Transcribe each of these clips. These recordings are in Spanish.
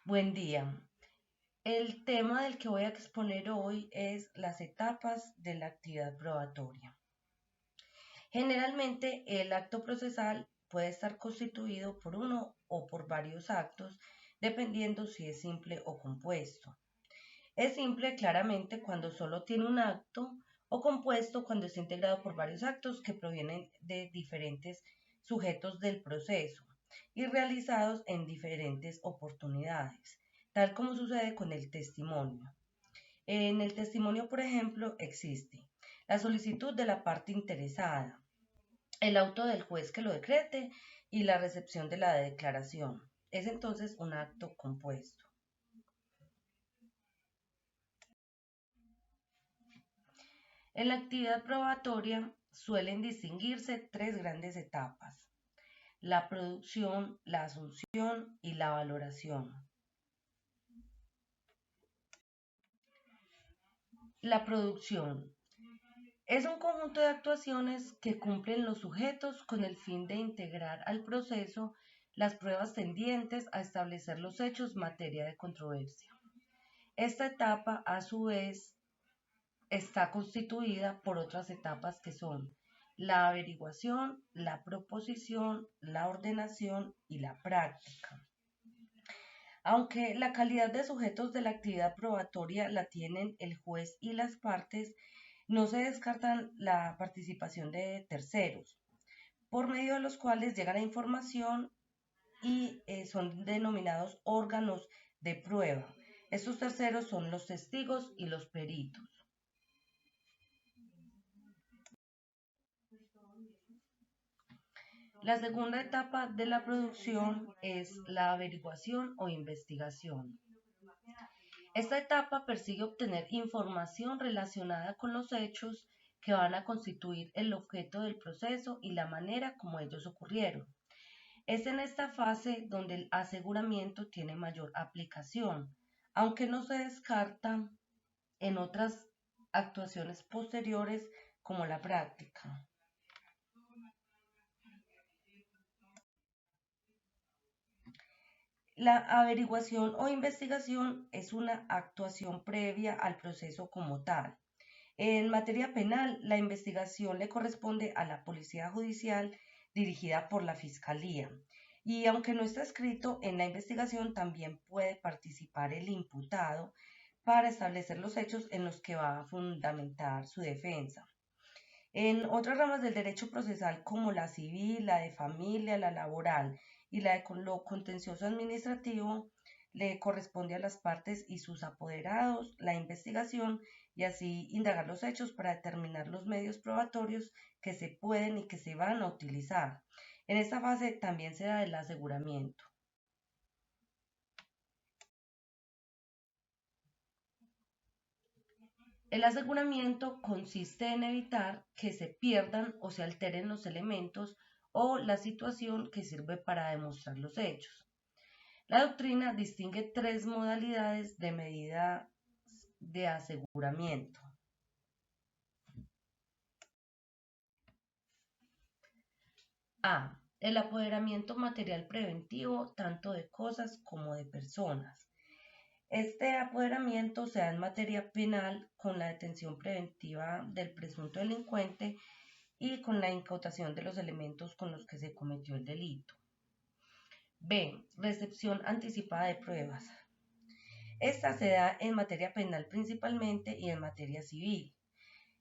Buen día. El tema del que voy a exponer hoy es las etapas de la actividad probatoria. Generalmente, el acto procesal puede estar constituido por uno o por varios actos, dependiendo si es simple o compuesto. Es simple claramente cuando solo tiene un acto o compuesto cuando está integrado por varios actos que provienen de diferentes sujetos del proceso y realizados en diferentes oportunidades, tal como sucede con el testimonio. En el testimonio, por ejemplo, existe la solicitud de la parte interesada, el auto del juez que lo decrete y la recepción de la declaración. Es entonces un acto compuesto. En la actividad probatoria suelen distinguirse tres grandes etapas: la producción, la asunción y la valoración. La producción es un conjunto de actuaciones que cumplen los sujetos con el fin de integrar al proceso las pruebas tendientes a establecer los hechos materia de controversia. Esta etapa, a su vez, está constituida por otras etapas que son la averiguación, la proposición, la ordenación y la práctica. Aunque la calidad de sujetos de la actividad probatoria la tienen el juez y las partes, no se descartan la participación de terceros, por medio de los cuales llega la información y son denominados órganos de prueba. Estos terceros son los testigos y los peritos. La segunda etapa de la producción es la averiguación o investigación. Esta etapa persigue obtener información relacionada con los hechos que van a constituir el objeto del proceso y la manera como ellos ocurrieron. Es en esta fase donde el aseguramiento tiene mayor aplicación, aunque no se descarta en otras actuaciones posteriores como la práctica. La averiguación o investigación es una actuación previa al proceso como tal. En materia penal, la investigación le corresponde a la Policía Judicial dirigida por la Fiscalía. Y aunque no está escrito en la investigación, también puede participar el imputado para establecer los hechos en los que va a fundamentar su defensa. En otras ramas del derecho procesal, como la civil, la de familia, la laboral y la de lo contencioso administrativo, le corresponde a las partes y sus apoderados la investigación y así indagar los hechos para determinar los medios probatorios que se pueden y que se van a utilizar. En esta fase también se da el aseguramiento. El aseguramiento consiste en evitar que se pierdan o se alteren los elementos o la situación que sirve para demostrar los hechos. La doctrina distingue tres modalidades de medida de aseguramiento. A. El apoderamiento material preventivo tanto de cosas como de personas. Este apoderamiento se da en materia penal con la detención preventiva del presunto delincuente y con la incautación de los elementos con los que se cometió el delito. B. Recepción anticipada de pruebas. Esta se da en materia penal principalmente y en materia civil.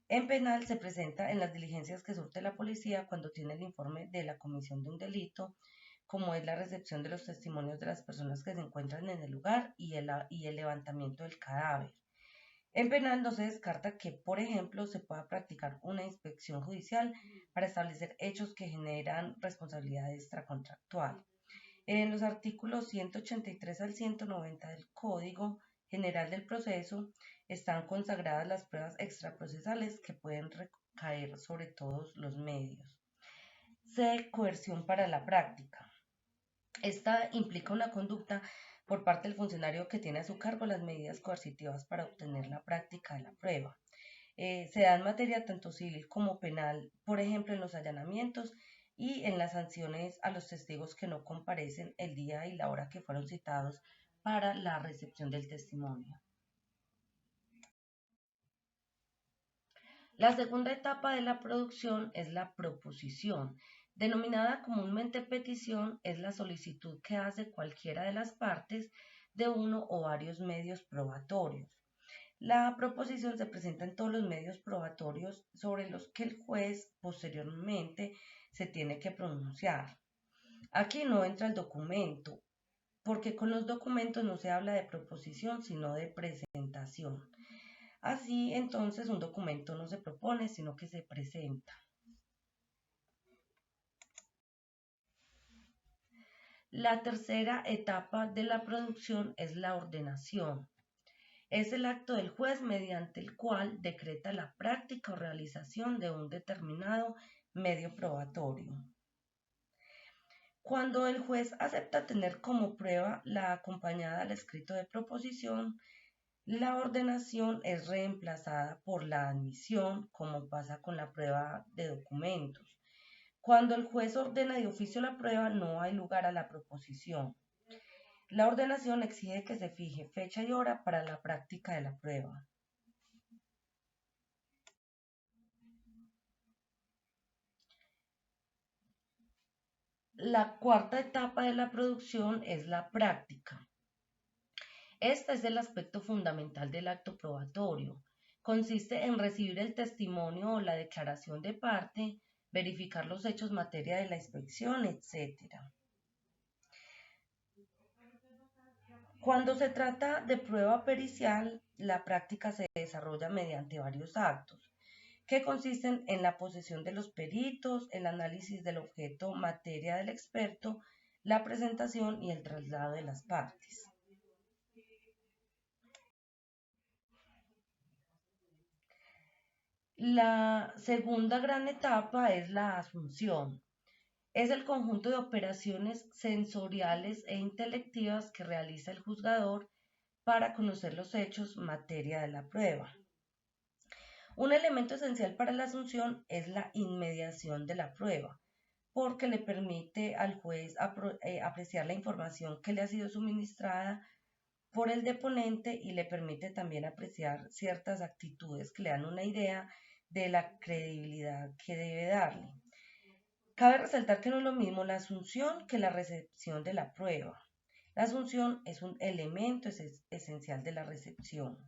En penal se presenta en las diligencias que surte la policía cuando tiene el informe de la comisión de un delito, como es la recepción de los testimonios de las personas que se encuentran en el lugar y el levantamiento del cadáver. En penal no se descarta que, por ejemplo, se pueda practicar una inspección judicial para establecer hechos que generan responsabilidad extracontractual. En los artículos 183 al 190 del Código General del Proceso están consagradas las pruebas extraprocesales que pueden recaer sobre todos los medios. C. Coerción para la práctica. Esta implica una conducta por parte del funcionario que tiene a su cargo las medidas coercitivas para obtener la práctica de la prueba. Se da en materia tanto civil como penal, por ejemplo, en los allanamientos y en las sanciones a los testigos que no comparecen el día y la hora que fueron citados para la recepción del testimonio. La segunda etapa de la producción es la proposición. Denominada comúnmente petición, es la solicitud que hace cualquiera de las partes de uno o varios medios probatorios. La proposición se presenta en todos los medios probatorios sobre los que el juez posteriormente se tiene que pronunciar. Aquí no entra el documento, porque con los documentos no se habla de proposición, sino de presentación. Así, entonces, un documento no se propone, sino que se presenta. La tercera etapa de la producción es la ordenación. Es el acto del juez mediante el cual decreta la práctica o realización de un determinado medio probatorio. Cuando el juez acepta tener como prueba la acompañada al escrito de proposición, la ordenación es reemplazada por la admisión, como pasa con la prueba de documentos. Cuando el juez ordena de oficio la prueba, no hay lugar a la proposición. La ordenación exige que se fije fecha y hora para la práctica de la prueba. La cuarta etapa de la producción es la práctica. Este es el aspecto fundamental del acto probatorio. Consiste en recibir el testimonio o la declaración de parte, verificar los hechos materia de la inspección, etc. Cuando se trata de prueba pericial, la práctica se desarrolla mediante varios actos, que consisten en la posesión de los peritos, el análisis del objeto materia del experto, la presentación y el traslado de las partes. La segunda gran etapa es la asunción. Es el conjunto de operaciones sensoriales e intelectivas que realiza el juzgador para conocer los hechos materia de la prueba. Un elemento esencial para la asunción es la inmediación de la prueba, porque le permite al juez apreciar la información que le ha sido suministrada por el deponente y le permite también apreciar ciertas actitudes que le dan una idea de la credibilidad que debe darle. Cabe resaltar que no es lo mismo la asunción que la recepción de la prueba. La asunción es un elemento esencial de la recepción.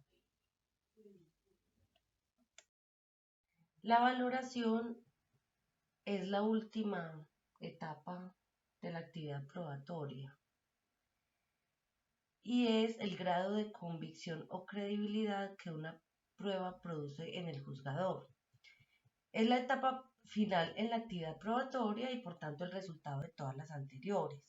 La valoración es la última etapa de la actividad probatoria y es el grado de convicción o credibilidad que una prueba produce en el juzgador. Es la etapa final en la actividad probatoria y por tanto el resultado de todas las anteriores.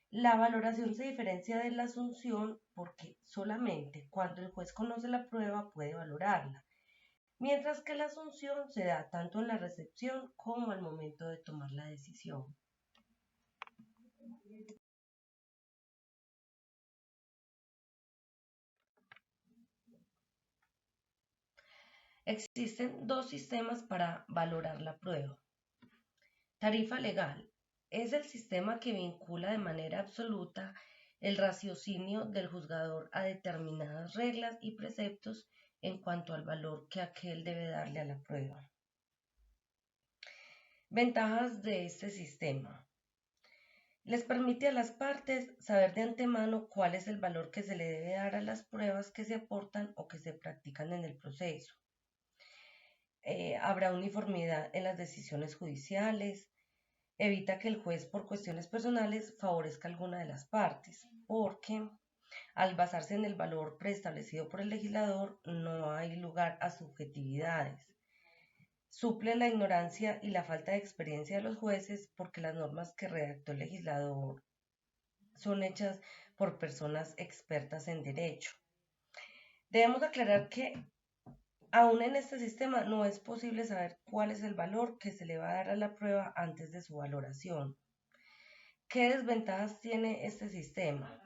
La valoración se diferencia de la asunción porque solamente cuando el juez conoce la prueba puede valorarla, mientras que la asunción se da tanto en la recepción como al momento de tomar la decisión. Existen dos sistemas para valorar la prueba. Tarifa legal es el sistema que vincula de manera absoluta el raciocinio del juzgador a determinadas reglas y preceptos en cuanto al valor que aquel debe darle a la prueba. Ventajas de este sistema. Les permite a las partes saber de antemano cuál es el valor que se le debe dar a las pruebas que se aportan o que se practican en el proceso. Habrá uniformidad en las decisiones judiciales, evita que el juez por cuestiones personales favorezca a alguna de las partes, porque al basarse en el valor preestablecido por el legislador no hay lugar a subjetividades. Suple la ignorancia y la falta de experiencia de los jueces porque las normas que redactó el legislador son hechas por personas expertas en derecho. Debemos aclarar que aún en este sistema no es posible saber cuál es el valor que se le va a dar a la prueba antes de su valoración. ¿Qué desventajas tiene este sistema?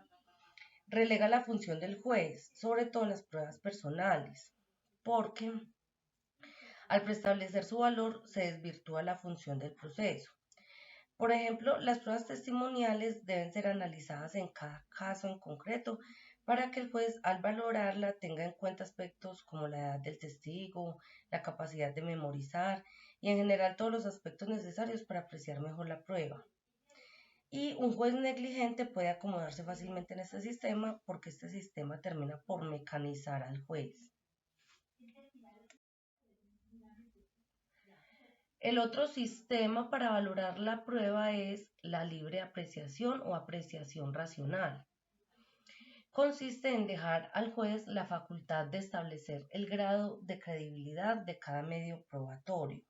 Relega la función del juez, sobre todo en las pruebas personales, porque al preestablecer su valor se desvirtúa la función del proceso. Por ejemplo, las pruebas testimoniales deben ser analizadas en cada caso en concreto para que el juez al valorarla tenga en cuenta aspectos como la edad del testigo, la capacidad de memorizar y en general todos los aspectos necesarios para apreciar mejor la prueba. Y un juez negligente puede acomodarse fácilmente en este sistema porque este sistema termina por mecanizar al juez. El otro sistema para valorar la prueba es la libre apreciación o apreciación racional. Consiste en dejar al juez la facultad de establecer el grado de credibilidad de cada medio probatorio.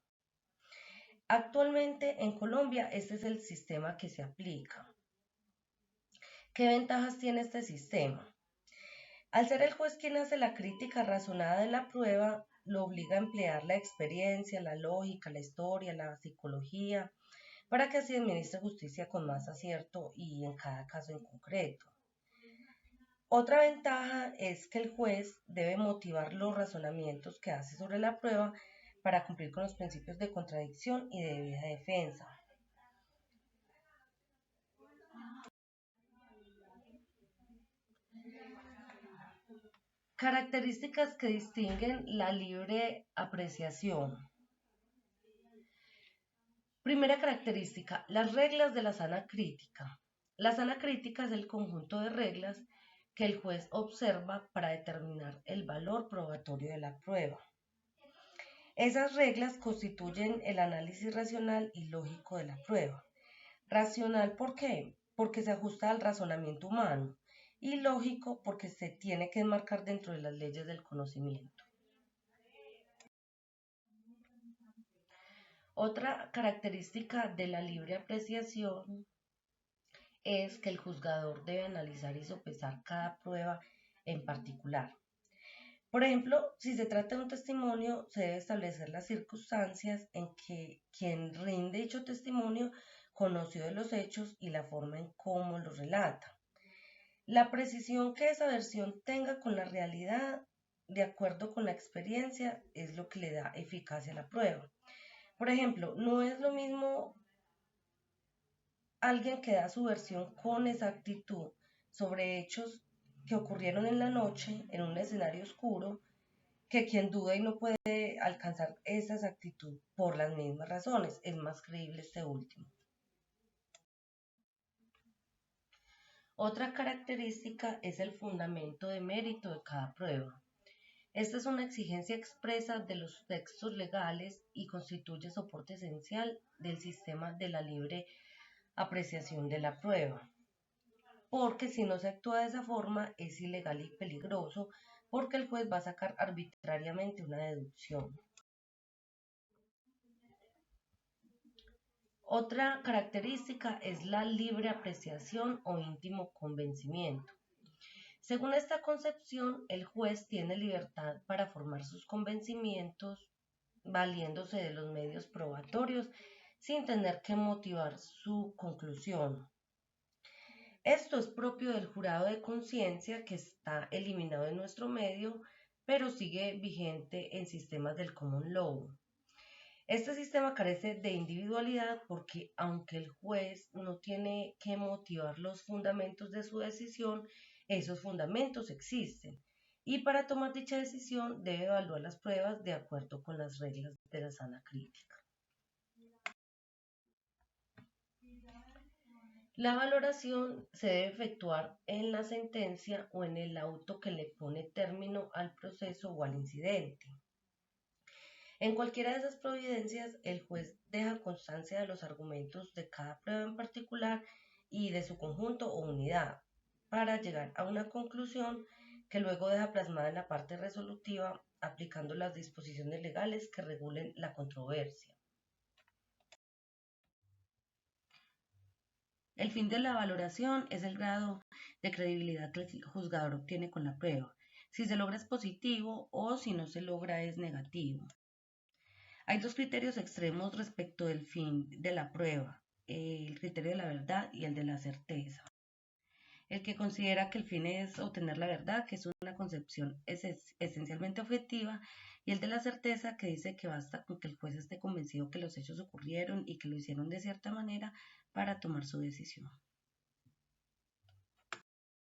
Actualmente en Colombia este es el sistema que se aplica. ¿Qué ventajas tiene este sistema? Al ser el juez quien hace la crítica razonada de la prueba, lo obliga a emplear la experiencia, la lógica, la historia, la psicología, para que así administre justicia con más acierto y en cada caso en concreto. Otra ventaja es que el juez debe motivar los razonamientos que hace sobre la prueba para cumplir con los principios de contradicción y de debida defensa. Características que distinguen la libre apreciación. Primera característica, las reglas de la sana crítica. La sana crítica es el conjunto de reglas que el juez observa para determinar el valor probatorio de la prueba. Esas reglas constituyen el análisis racional y lógico de la prueba. Racional, ¿por qué? Porque se ajusta al razonamiento humano, y lógico porque se tiene que enmarcar dentro de las leyes del conocimiento. Otra característica de la libre apreciación es que el juzgador debe analizar y sopesar cada prueba en particular. Por ejemplo, si se trata de un testimonio, se debe establecer las circunstancias en que quien rinde dicho testimonio conoció de los hechos y la forma en cómo los relata. La precisión que esa versión tenga con la realidad, de acuerdo con la experiencia, es lo que le da eficacia a la prueba. Por ejemplo, no es lo mismo alguien que da su versión con exactitud sobre hechos que ocurrieron en la noche en un escenario oscuro, que quien duda y no puede alcanzar esa exactitud por las mismas razones. Es más creíble este último. Otra característica es el fundamento de mérito de cada prueba. Esta es una exigencia expresa de los textos legales y constituye soporte esencial del sistema de la libre apreciación de la prueba. Porque si no se actúa de esa forma es ilegal y peligroso, porque el juez va a sacar arbitrariamente una deducción. Otra característica es la libre apreciación o íntimo convencimiento. Según esta concepción, el juez tiene libertad para formar sus convencimientos valiéndose de los medios probatorios sin tener que motivar su conclusión. Esto es propio del jurado de conciencia que está eliminado de nuestro medio, pero sigue vigente en sistemas del common law. Este sistema carece de individualidad porque aunque el juez no tiene que motivar los fundamentos de su decisión, esos fundamentos existen y para tomar dicha decisión debe evaluar las pruebas de acuerdo con las reglas de la sana crítica. La valoración se debe efectuar en la sentencia o en el auto que le pone término al proceso o al incidente. En cualquiera de esas providencias, el juez deja constancia de los argumentos de cada prueba en particular y de su conjunto o unidad, para llegar a una conclusión que luego deja plasmada en la parte resolutiva, aplicando las disposiciones legales que regulen la controversia. El fin de la valoración es el grado de credibilidad que el juzgador obtiene con la prueba. Si se logra es positivo o si no se logra es negativo. Hay dos criterios extremos respecto del fin de la prueba, el criterio de la verdad y el de la certeza. el que considera que el fin es obtener la verdad, que es una concepción esencialmente objetiva, y el de la certeza, que dice que basta con que el juez esté convencido que los hechos ocurrieron y que lo hicieron de cierta manera para tomar su decisión.